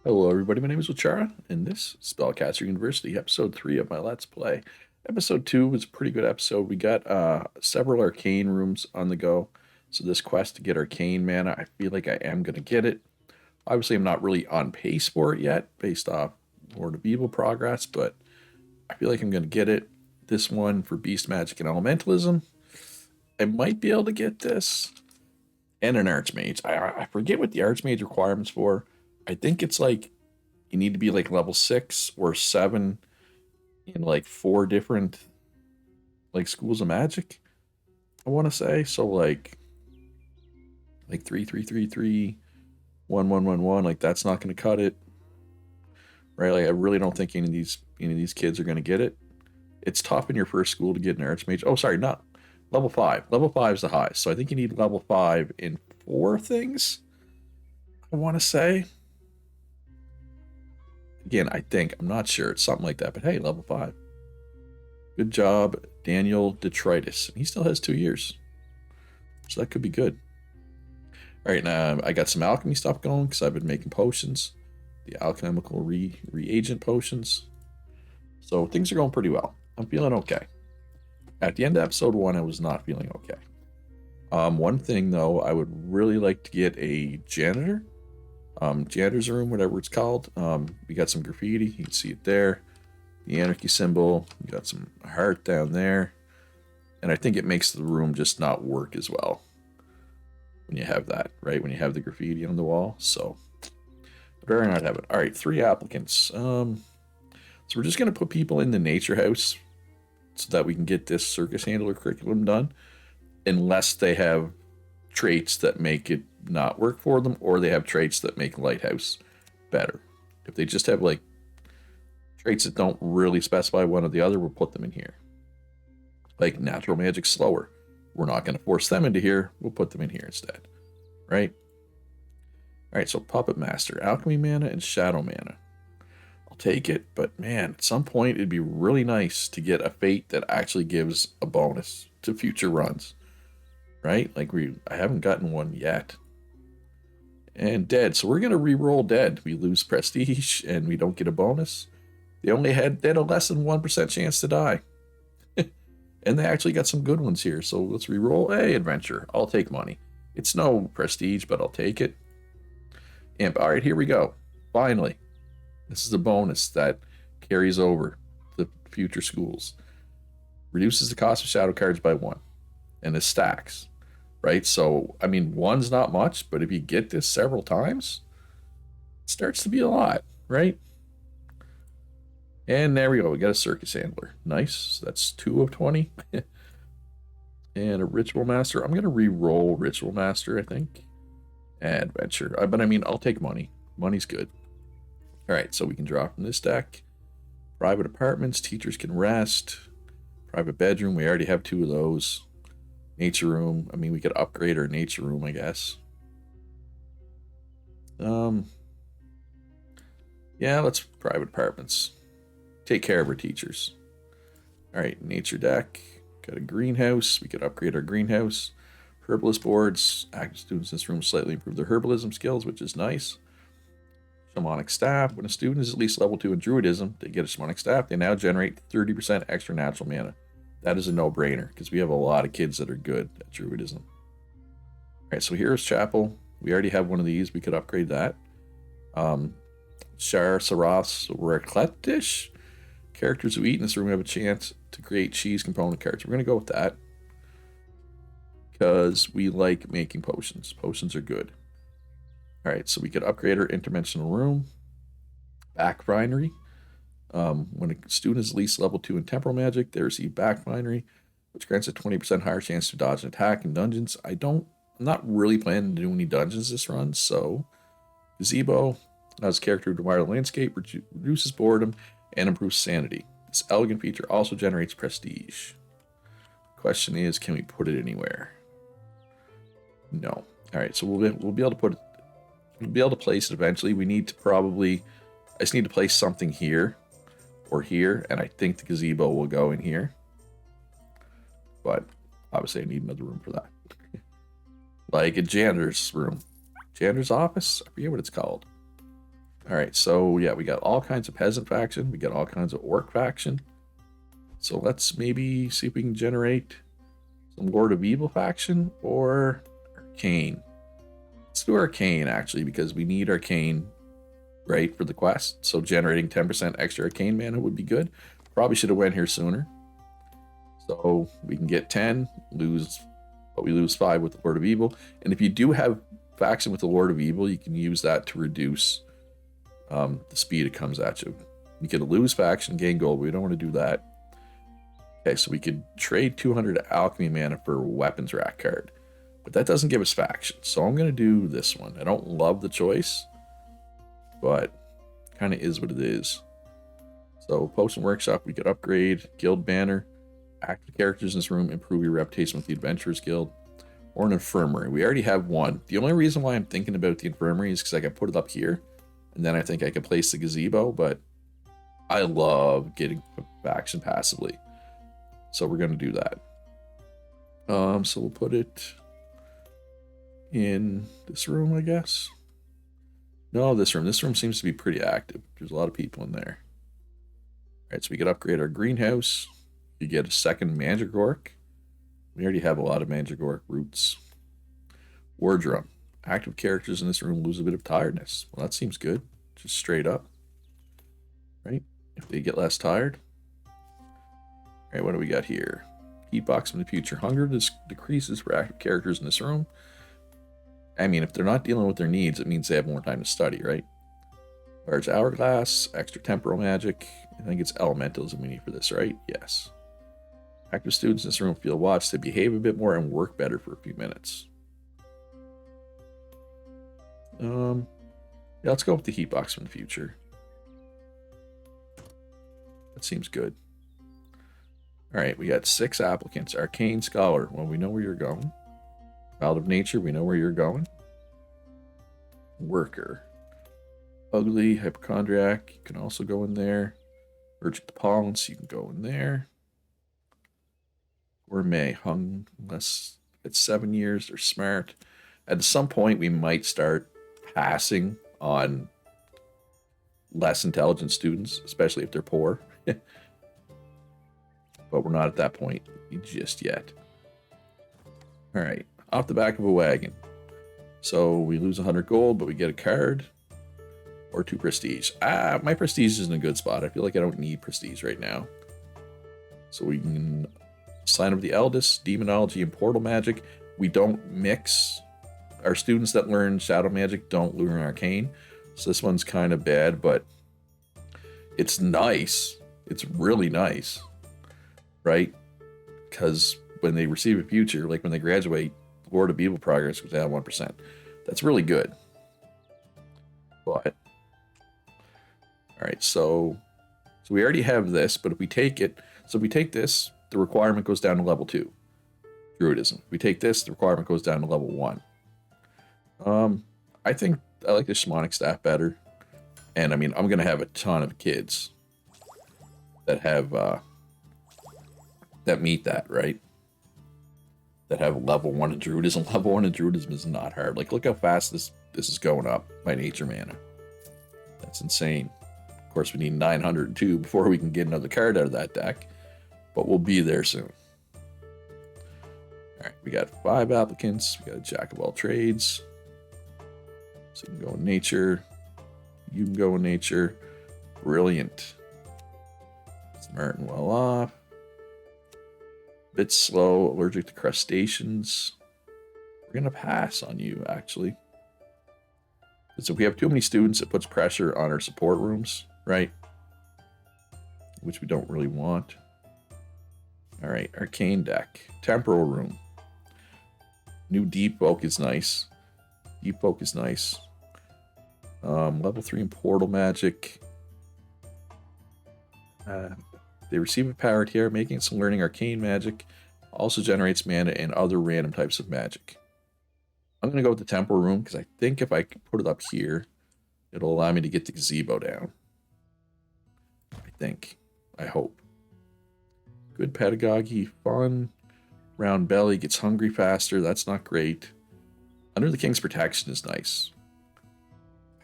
Hello, everybody. My name is Wachara, and this is Spellcaster University, episode 3 of my Let's Play. Episode 2 was a pretty good episode. We got several arcane rooms on the go. So, this quest to get arcane mana, I feel like I am going to get it. Obviously, I'm not really on pace for it yet, based off Lord of Evil progress, but I feel like I'm going to get it. This one for Beast Magic and Elementalism. I might be able to get this. And an archmage. I forget what the archmage requirements for. I think it's like you need to be like level 6 or 7 in like 4 different like schools of magic. I want to say so like 3 3 3 3 1 1 1 1, like that's not going to cut it. Right? Like I really don't think any of these kids are going to get it. It's tough in your first school to get an archmage. Oh, sorry, not level 5. Level 5 is the highest. So I think you need level 5 in 4 things. I want to say. Again, I think, I'm not sure. It's something like that. But hey, level 5. Good job, Daniel Detritus. And he still has 2 years. So that could be good. All right, now I got some alchemy stuff going because I've been making potions. The alchemical reagent potions. So things are going pretty well. I'm feeling okay. At the end of episode 1, I was not feeling okay. One thing, though, I would really like to get a janitor. Janitor's room, whatever it's called. We got some graffiti. You can see it there. The anarchy symbol. We got some heart down there. And I think it makes the room just not work as well when you have that, right? When you have the graffiti on the wall. So, I'd rather not have it. All right, 3 applicants. So we're just going to put people in the nature house so that we can get this circus handler curriculum done. Unless they have traits that make it not work for them, or they have traits that make lighthouse better. If they just have like traits that don't really specify one or the other, we'll put them in here. Like natural magic slower, we're not going to force them into here, we'll put them in here instead, right? All right, so puppet master, alchemy mana and shadow mana. I'll take it, but man, at some point it'd be really nice to get a fate that actually gives a bonus to future runs, right? Like I haven't gotten one yet. And dead. So we're going to re-roll dead. We lose prestige and we don't get a bonus. They had a less than 1% chance to die. And they actually got some good ones here. So let's re-roll. Hey, adventure. I'll take money. It's no prestige, but I'll take it. Imp. All right, here we go. Finally. This is a bonus that carries over to future schools. Reduces the cost of shadow cards by 1. And it stacks. Right? So, I mean, 1's not much, but if you get this several times, it starts to be a lot, right? And there we go. We got a circus handler. Nice. So that's 2 of 20. And a ritual master. I'm going to re-roll ritual master, I think. Adventure. But I mean, I'll take money. Money's good. All right, so we can draw from this deck. Private apartments. Teachers can rest. Private bedroom. We already have 2 of those. Nature room. I mean, we could upgrade our nature room, I guess. Yeah, let's private apartments. Take care of our teachers. All right, nature deck. Got a greenhouse. We could upgrade our greenhouse. Herbalist boards. Active students in this room slightly improve their herbalism skills, which is nice. Shamanic staff. When a student is at least level 2 in druidism, they get a shamanic staff. They now generate 30% extra natural mana. That is a no-brainer because we have a lot of kids that are good at druidism. All right, so here's chapel. We already have one of these. We could upgrade that. Shar Sarath's raclette dish. Characters who eat in this room have a chance to create cheese component cards. We're going to go with that because we like making potions. Potions are good. All right, so we could upgrade our interdimensional room. Back refinery. When a student is at least level 2 in temporal magic, they receive back refinery, which grants a 20% higher chance to dodge an attack in dungeons. I'm not really planning to do any dungeons this run, so gazebo allows character to admire the landscape, reduces boredom, and improves sanity. This elegant feature also generates prestige. The question is, can we put it anywhere? No. All right, so we'll be able to put it. We'll be able to place it eventually. I just need to place something here or here, and I think the gazebo will go in here. But obviously I need another room for that. Like a janitor's room. Janitor's office? I forget what it's called. All right, so yeah, we got all kinds of peasant faction. We got all kinds of orc faction. So let's maybe see if we can generate some Lord of Evil faction or Arcane. Let's do Arcane, actually, because we need Arcane, right, for the quest. So generating 10% extra Arcane mana would be good. Probably should have went here sooner. So we can get 10, but we lose 5 with the Lord of Evil. And if you do have faction with the Lord of Evil, you can use that to reduce the speed it comes at you. You can lose faction, gain gold. We don't want to do that. Okay, so we could trade 200 alchemy mana for a weapons rack card, but that doesn't give us faction. So I'm going to do this one. I don't love the choice, but kind of is what it is. So Potion Workshop, we could upgrade Guild Banner, active characters in this room, improve your reputation with the Adventurers Guild, or an Infirmary. We already have one. The only reason why I'm thinking about the Infirmary is because I can put it up here, and then I think I can place the gazebo, but I love getting faction passively. So we're going to do that. So we'll put it in this room, I guess. No, this room. This room seems to be pretty active. There's a lot of people in there. All right, so we could upgrade our greenhouse. You get a second Mandragork. We already have a lot of Mandragork roots. Wardrum. Active characters in this room lose a bit of tiredness. Well, that seems good. Just straight up. Right? If they get less tired. All right, what do we got here? Heatbox from the future. Hunger decreases for active characters in this room. I mean, if they're not dealing with their needs, it means they have more time to study, right? Large hourglass, extra temporal magic. I think it's elementalism we need for this, right? Yes. Active students in this room feel watched to behave a bit more and work better for a few minutes. Yeah, let's go with the heatbox from the future. That seems good. All right, we got 6 applicants. Arcane Scholar. Well, we know where you're going. Child of Nature. We know where you're going. Worker. Ugly. Hypochondriac. You can also go in there. Urgent to Pollens. You can go in there. Gourmet. Hung less at 7 years. They're smart. At some point, we might start passing on less intelligent students, especially if they're poor. But we're not at that point just yet. All right, off the back of a wagon. So we lose 100 gold, but we get a card or 2 prestige. My prestige is in a good spot. I feel like I don't need prestige right now. So we can sign up the eldest, demonology, and portal magic. We don't mix. Our students that learn shadow magic don't learn arcane. So this one's kind of bad, but it's nice. It's really nice. Right? Because when they receive a future, like when they graduate, Lord of Evil progress goes down 1%. That's really good. But, all right, so we already have this, but if we take it, so if we take this, the requirement goes down to level 2. Druidism. If we take this, the requirement goes down to level 1. I think I like the shamanic staff better. And I mean, I'm going to have a ton of kids that have, that meet that, right? That have level 1 in Druidism. Level 1 in Druidism is not hard. Like, look how fast this is going up by nature mana. That's insane. Of course, we need 902 before we can get another card out of that deck. But we'll be there soon. All right, we got 5 applicants. We got a jack of all trades. So you can go in nature. You can go in nature. Brilliant. Smart and well off. Bit slow, allergic to crustaceans. We're going to pass on you, actually. So if we have too many students, it puts pressure on our support rooms, right? Which we don't really want. All right, arcane deck. Temporal room. New deep oak is nice. Deep oak is nice. Level 3 in portal magic. They receive a power tier, making some learning arcane magic. Also generates mana and other random types of magic. I'm going to go with the temporal room because I think if I put it up here, it'll allow me to get the gazebo down. I think. I hope. Good pedagogy, fun. Round belly, gets hungry faster. That's not great. Under the King's protection is nice.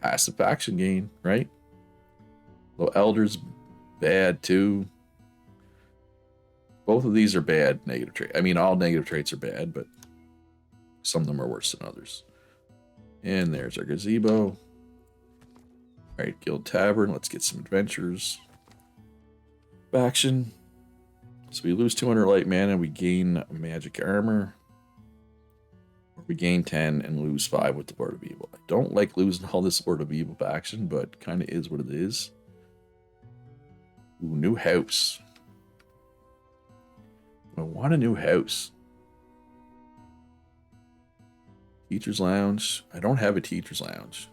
Passive faction gain, right? Well, Elder's bad too. Both of these are bad negative traits. I mean, all negative traits are bad, but some of them are worse than others. And there's our gazebo. All right, Guild Tavern. Let's get some adventures. Faction. So we lose 200 light mana. We gain magic armor. Or we gain 10 and lose 5 with the Lord of Evil. I don't like losing all this Lord of Evil faction, but kind of is what it is. Ooh, new house. I want a new house. Teacher's lounge. I don't have a teacher's lounge.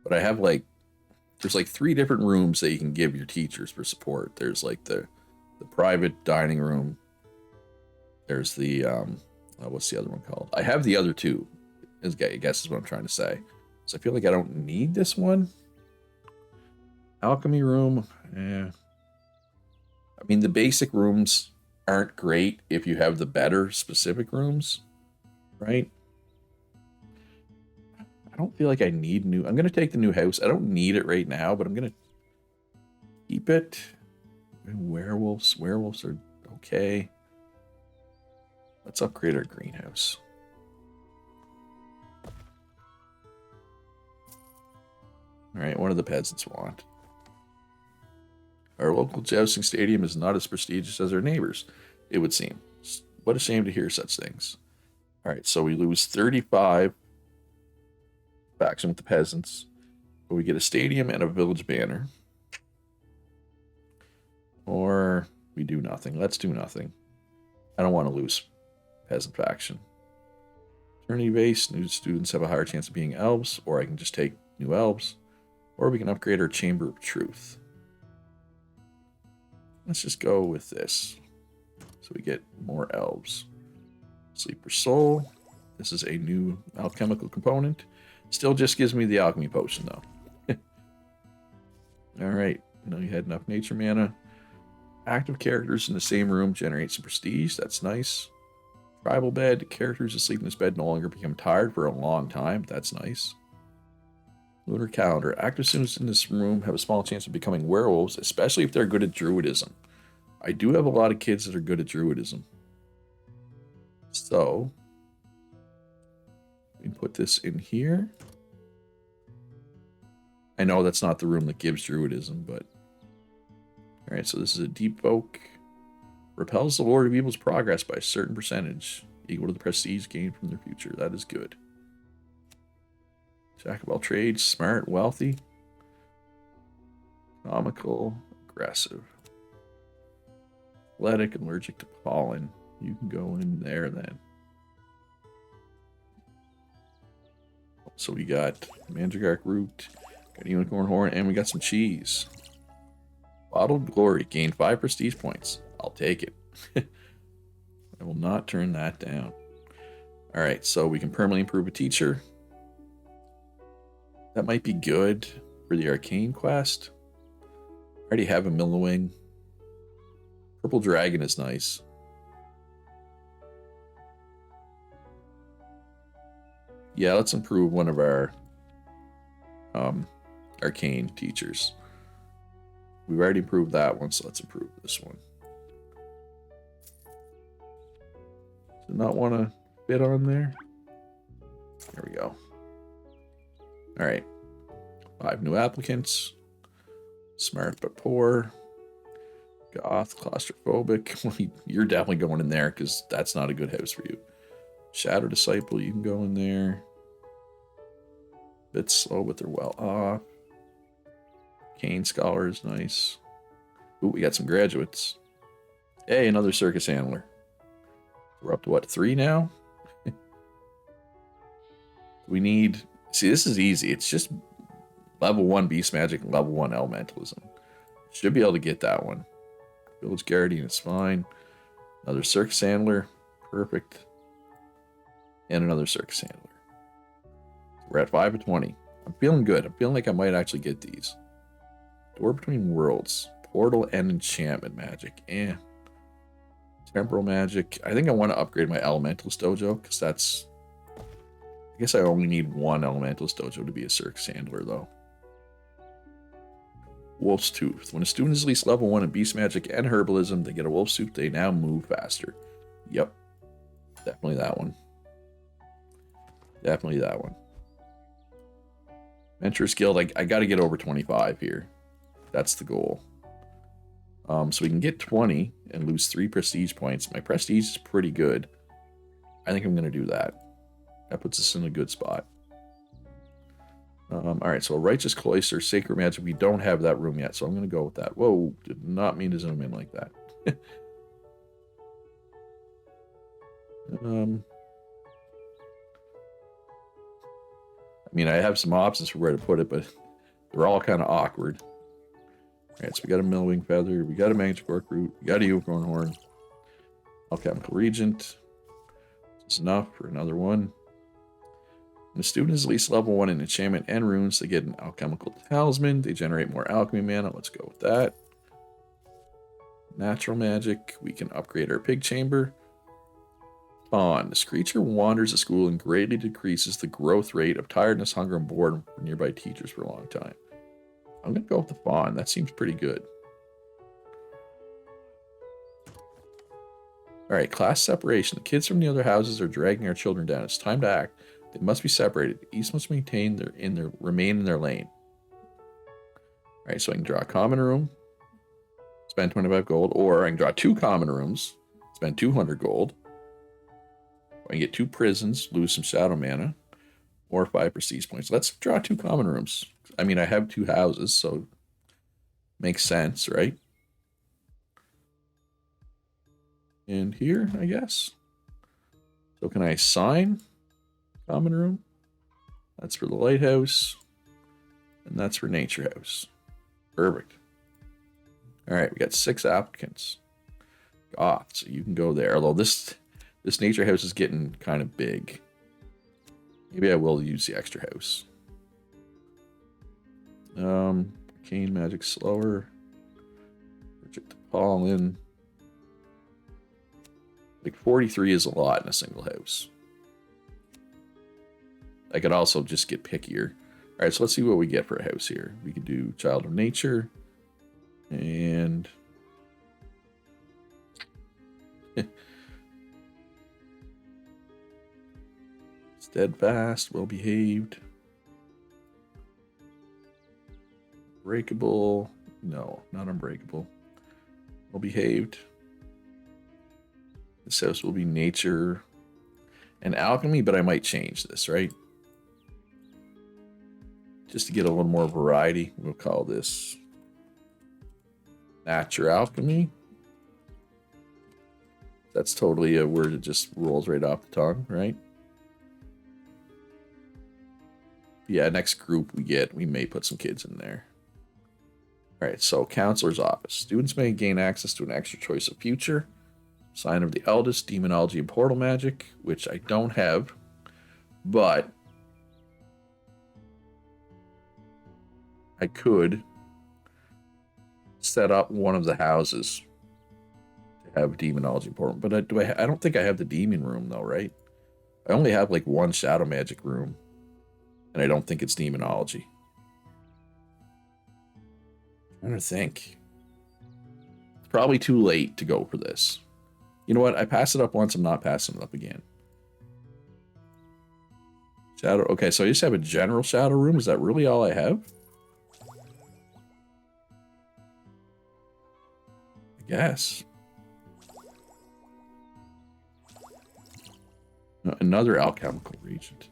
But I have like, there's like 3 different rooms that you can give your teachers for support. There's like the private dining room. There's the, what's the other one called? I have the other 2, I guess is what I'm trying to say. So I feel like I don't need this one. Alchemy room. Yeah. I mean, the basic rooms aren't great if you have the better specific rooms, right? I don't feel like I need new. I'm going to take the new house. I don't need it right now, but I'm going to keep it. Werewolves. Werewolves are okay. Let's upgrade our greenhouse. All right, what do the peasants want? Our local jousting stadium is not as prestigious as our neighbors, it would seem. What a shame to hear such things. All right, so we lose 35 faction with the peasants, but we get a stadium and a village banner. Or we do nothing. Let's do nothing. I don't want to lose peasant faction. Eternity base, new students have a higher chance of being elves, or I can just take new elves, or we can upgrade our Chamber of Truth. Let's just go with this. So we get more elves. Sleeper Soul. This is a new alchemical component. Still just gives me the alchemy potion, though. Alright. You had enough nature mana. Active characters in the same room generate some prestige. That's nice. Tribal bed. Characters asleep in this bed no longer become tired for a long time. That's nice. Lunar calendar. Active students in this room have a small chance of becoming werewolves, especially if they're good at druidism. I do have a lot of kids that are good at druidism. So, we put this in here. I know that's not the room that gives druidism, but... Alright, so this is a deep oak. Repels the Lord of Evil's progress by a certain percentage, equal to the prestige gained from their future. That is good. Jack of all trades, smart, wealthy, economical, aggressive, athletic, allergic to pollen. You can go in there then. So we got Mandragork root, got unicorn horn, and we got some cheese. Bottled glory, gain 5 prestige points. I'll take it. I will not turn that down. Alright, so we can permanently improve a teacher. That might be good for the arcane quest. I already have a Millowing. Purple dragon is nice. Yeah, let's improve one of our arcane teachers. We've already improved that one, so let's improve this one. Does it not want to fit on there? There we go. All right. 5 new applicants. Smart but poor. Goth, claustrophobic. Well, you're definitely going in there because that's not a good house for you. Shadow Disciple, you can go in there. Bit slow, but they're well off. Kane Scholar is nice. Ooh, we got some graduates. Hey, another circus handler. We're up to what, 3 now? We need... See, this is easy. It's just level 1 beast magic and level 1 elementalism. Should be able to get that one. Village Guardian is fine. Another circus handler. Perfect. And another circus handler. We're at 5 of 20. I'm feeling good. I'm feeling like I might actually get these. Door Between Worlds. Portal and enchantment magic. Temporal magic. I think I want to upgrade my elementalist dojo because that's I guess I only need one Elementalist Dojo to be a circus handler, though. Wolf's Tooth. When a student is at least level 1 in Beast Magic and Herbalism, they get a Wolf's Tooth. They now move faster. Yep. Definitely that one. Definitely that one. Venturous Guild, I got to get over 25 here. That's the goal. So we can get 20 and lose 3 prestige points. My prestige is pretty good. I think I'm going to do that. That puts us in a good spot. Alright, so a Righteous Cloister, Sacred Magic. We don't have that room yet, so I'm going to go with that. Whoa, did not mean to zoom in like that. I mean, I have some options for where to put it, but they're all kind of awkward. Alright, so we got a Millwing Feather, we got a Magic Orc Root, we got a Unicorn Horn, Alchemical Regent. This is enough for another one. When a student is at least level 1 in enchantment and runes, they get an alchemical talisman. They generate more alchemy mana. Let's go with that. Natural magic. We can upgrade our pig chamber. Fawn. This creature wanders the school and greatly decreases the growth rate of tiredness, hunger, and boredom for nearby teachers for a long time. I'm going to go with the fawn. That seems pretty good. Alright, class separation. The kids from the other houses are dragging our children down. It's time to act. They must be separated. Each must remain in their lane. Alright, so I can draw a common room, spend 25 gold, or I can draw 2 common rooms, spend 200 gold. I can get 2 prisons, lose some shadow mana, or 5 prestige points. Let's draw 2 common rooms. I mean, I have 2 houses, so makes sense, right? And here, I guess. So can I assign common room? That's for the lighthouse. And that's for nature house. Perfect. Alright, we got 6 applicants. Goth, so you can go there. Although this nature house is getting kind of big. Maybe I will use the extra house. Arcane magic slower. Project the pollen. Like 43 is a lot in a single house. I could also just get pickier. Alright, so let's see what we get for a house here. We could do Child of Nature. And steadfast, well behaved. Breakable. No, not unbreakable. Well behaved. This house will be nature and alchemy, but I might change this, right? Just to get a little more variety, we'll call this Nature Alchemy. That's totally a word that just rolls right off the tongue, right? Yeah, next group we may put some kids in there. All right, so Counselor's Office. Students may gain access to an extra choice of future. Sign of the Eldest, Demonology, and Portal Magic, which I don't have, but I could set up one of the houses to have Demonology and Portal. But I don't think I have the Demon Room, though, right? I only have like 1 Shadow Magic room, and I don't think it's Demonology. I'm trying to think. It's probably too late to go for this. You know what? I passed it up once. I'm not passing it up again. Shadow. Okay, so I just have a general shadow room. Is that really all I have? I guess. Another alchemical regent.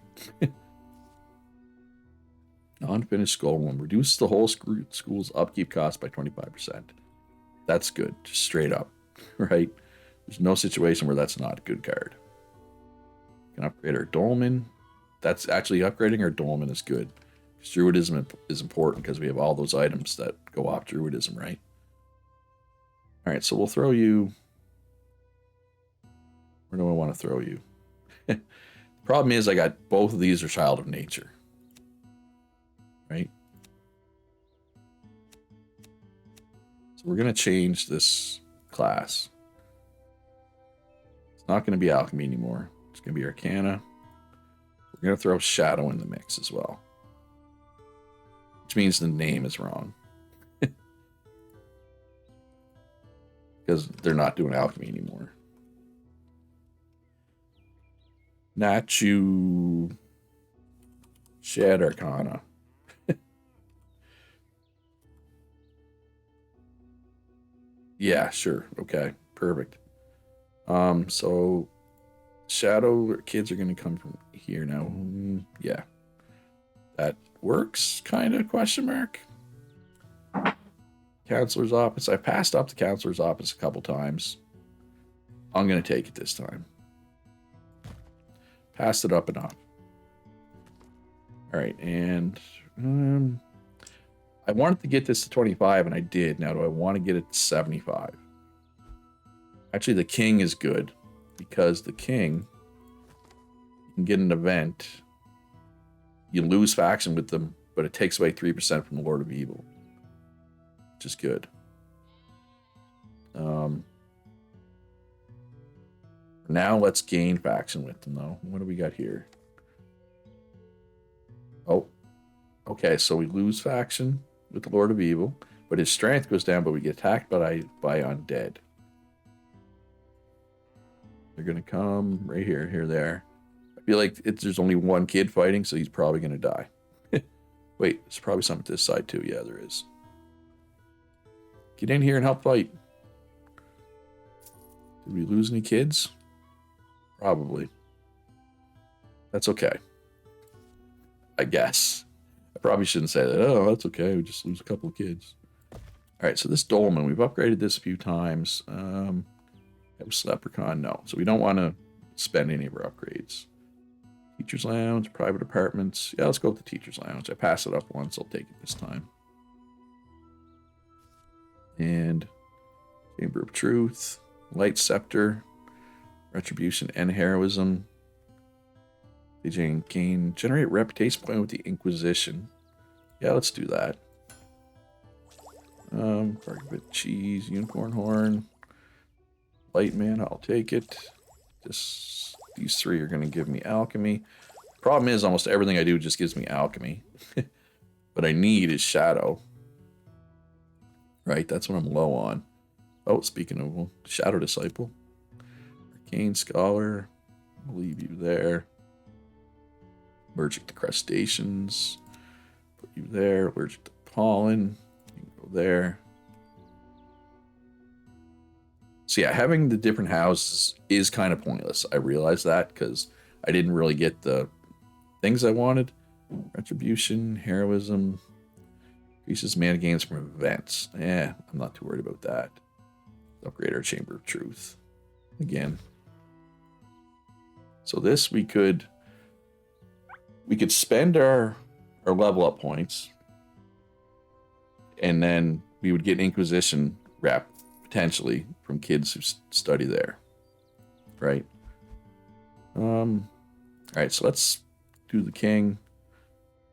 Non-finished golem. Reduce the whole school's upkeep cost by 25%. That's good. Just straight up. Right? There's no situation where that's not a good card. We can upgrade our dolmen. That's actually upgrading our dolmen is good. Because druidism is important because we have all those items that go off druidism, right? Alright, so we'll throw you... Where do I want to throw you? The problem is I got both of these are Child of Nature. Right? So we're going to change this class. It's not going to be alchemy anymore. It's going to be Arcana. We're going to throw shadow in the mix as well. Which means the name is wrong. Because they're not doing alchemy anymore. Nachu Shed Arcana. Yeah, sure. Okay, perfect. So shadow kids are going to come from here now. Yeah. That works, kind of, question mark. Counselor's office. I passed up the counselor's office a couple times. I'm going to take it this time. Passed it up enough. All right, and I wanted to get this to 25, and I did. Now, do I want to get it to 75? Actually, the king is good, because the king, you can get an event. You lose faction with them, but it takes away 3% from the Lord of Evil, which is good. Now let's gain faction with them, though. What do we got here? Oh, okay, so we lose faction with the Lord of Evil, but his strength goes down, but we get attacked by undead. They're going to come right here, there. I feel like there's only one kid fighting, so he's probably going to die. Wait, there's probably something to this side, too. Yeah, there is. Get in here and help fight. Did we lose any kids? Probably. That's okay. I guess. I probably shouldn't say that. Oh, that's okay. We just lose a couple of kids. All right, so this dolmen, we've upgraded this a few times. House Leprechaun, no. So we don't want to spend any of our upgrades. Teacher's Lounge, private apartments. Yeah, let's go with the Teacher's Lounge. I passed it up once. I'll take it this time. And Chamber of Truth, Light Scepter, Retribution and Heroism. They gain generate reputation point with the Inquisition. Yeah, let's do that. Bit cheese, unicorn horn, light man. I'll take it. These three are going to give me alchemy. Problem is, almost everything I do just gives me alchemy. What I need is shadow. Right, that's what I'm low on. Oh, speaking of Shadow Disciple. Arcane Scholar. I'll leave you there. Allergic to crustaceans. Put you there. Allergic to pollen. You can go there. So yeah, having the different houses is kind of pointless. I realize that because I didn't really get the things I wanted. Retribution, heroism, increases mana gains from events. I'm not too worried about that. Upgrade our Chamber of Truth again. So this we could spend our level up points, and then we would get Inquisition rep potentially from kids who study there, right? All right, so let's do the king.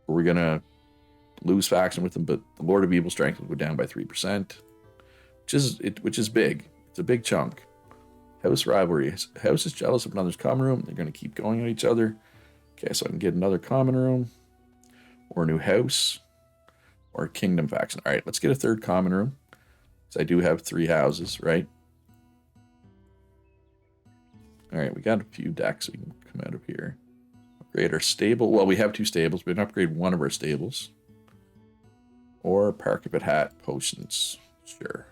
We're gonna lose faction with them, but the Lord of Evil strength will go down by 3%, which is big. It's a big chunk. House rivalry. House is jealous of another's common room. They're going to keep going at each other. Okay, so I can get another common room, or a new house, or a kingdom faction. All right, let's get a third common room, because I do have 3 houses, right? All right, we got a few decks we can come out of here. Upgrade our stable. Well, we have 2 stables. We can upgrade one of our stables. Or Parkipit Hat Potions. Sure.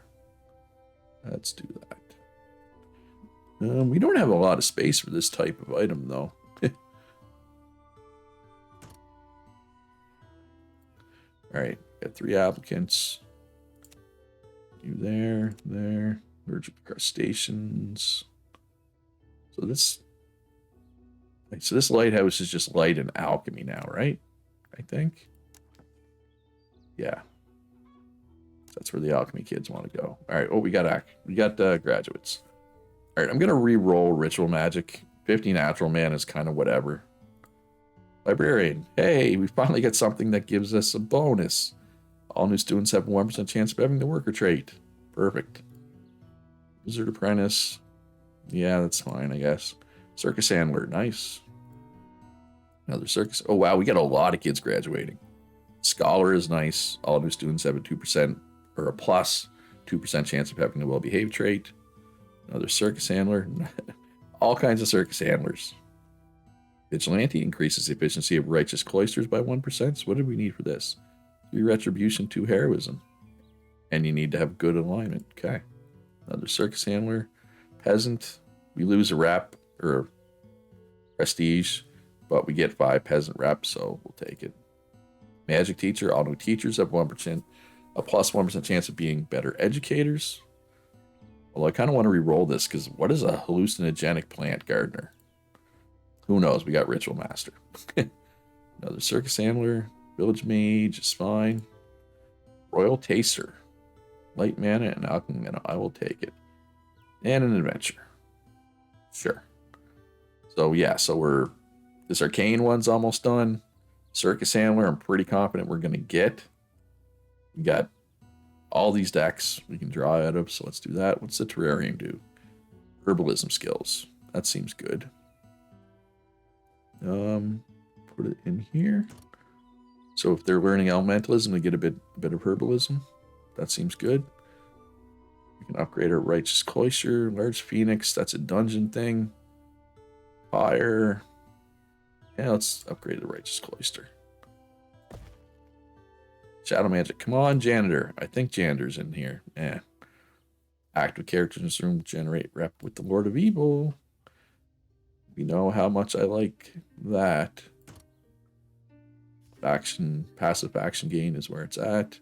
Let's do that. We don't have a lot of space for this type of item, though. All right, got 3 applicants. You there. Allergic to crustaceans. So this lighthouse is just light and alchemy now, right? I think. Yeah. That's where the alchemy kids want to go. All right. Oh, we got graduates. All right. I'm gonna re-roll ritual magic. 50 natural man is kind of whatever. Librarian. Hey, we finally got something that gives us a bonus. All new students have a 1% chance of having the worker trait. Perfect. Wizard apprentice. Yeah, that's fine, I guess. Circus handler. Nice. Another circus. Oh, wow. We got a lot of kids graduating. Scholar is nice. All new students have a 2% or a plus 2% chance of having a well-behaved trait. Another circus handler. All kinds of circus handlers. Vigilante increases the efficiency of righteous cloisters by 1%. So what did we need for this? 3 retribution, 2 heroism. And you need to have good alignment. Okay. Another circus handler. Peasant. We lose a rep or prestige, but we get 5 peasant reps, so we'll take it. Magic teacher. All new teachers have 1%, a plus 1% chance of being better educators. Well, I kind of want to re-roll this because what is a hallucinogenic plant gardener? Who knows? We got ritual master. Another circus handler. Village mage is fine. Royal taster. Light mana and alchemy mana. I will take it. And an adventure. Sure. So yeah, so this arcane one's almost done. Circus handler, I'm pretty confident we're going to get. We got all these decks we can draw out of, so let's do that. What's the terrarium do? Herbalism skills. That seems good. Put it in here. So if they're learning elementalism, they get a bit of herbalism. That seems good. We can upgrade our righteous cloister, large phoenix. That's a dungeon thing. Fire. Yeah, let's upgrade the righteous cloister. Shadow magic. Come on, janitor. I think janitor's in here. Yeah. Active characters in this room generate rep with the Lord of Evil. We know how much I like that. Faction, passive faction gain is where it's at.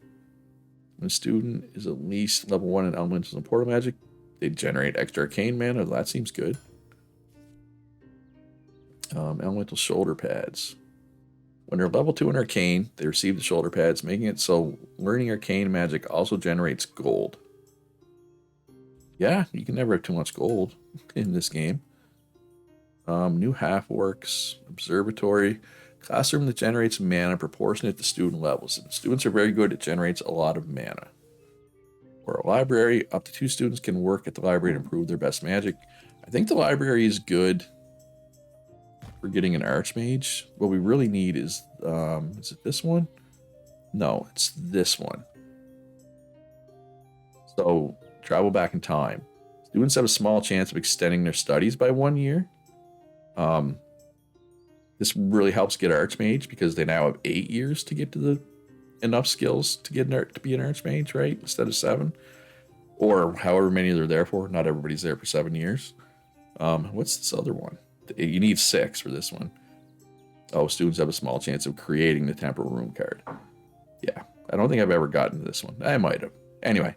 When a student is at least level 1 in elementals and portal magic, they generate extra arcane mana. That seems good. Elemental shoulder pads. When they're level 2 in arcane, they receive the shoulder pads, making it so learning arcane magic also generates gold. Yeah, you can never have too much gold in this game. New half-orcs, observatory, classroom that generates mana proportionate to student levels. And students are very good, it generates a lot of mana. Or a library, up to 2 students can work at the library to improve their best magic. I think the library is good for getting an archmage. What we really need is it this one? No, it's this one. So, travel back in time. Students have a small chance of extending their studies by 1 year. This really helps get archmage because they now have 8 years to get to enough skills to be an archmage, right? Instead of 7. Or however many they're there for. Not everybody's there for 7 years. What's this other one? You need 6 for this one. Oh, students have a small chance of creating the temporal room card. Yeah, I don't think I've ever gotten to this one. I might have. Anyway,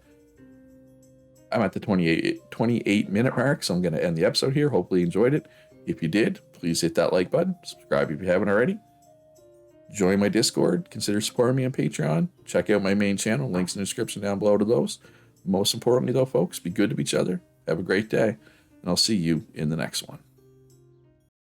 I'm at the 28 minute mark, so I'm going to end the episode here. Hopefully you enjoyed it. If you did, please hit that like button. Subscribe if you haven't already. Join my Discord. Consider supporting me on Patreon. Check out my main channel. Links in the description down below to those. Most importantly, though, folks, be good to each other. Have a great day, and I'll see you in the next one.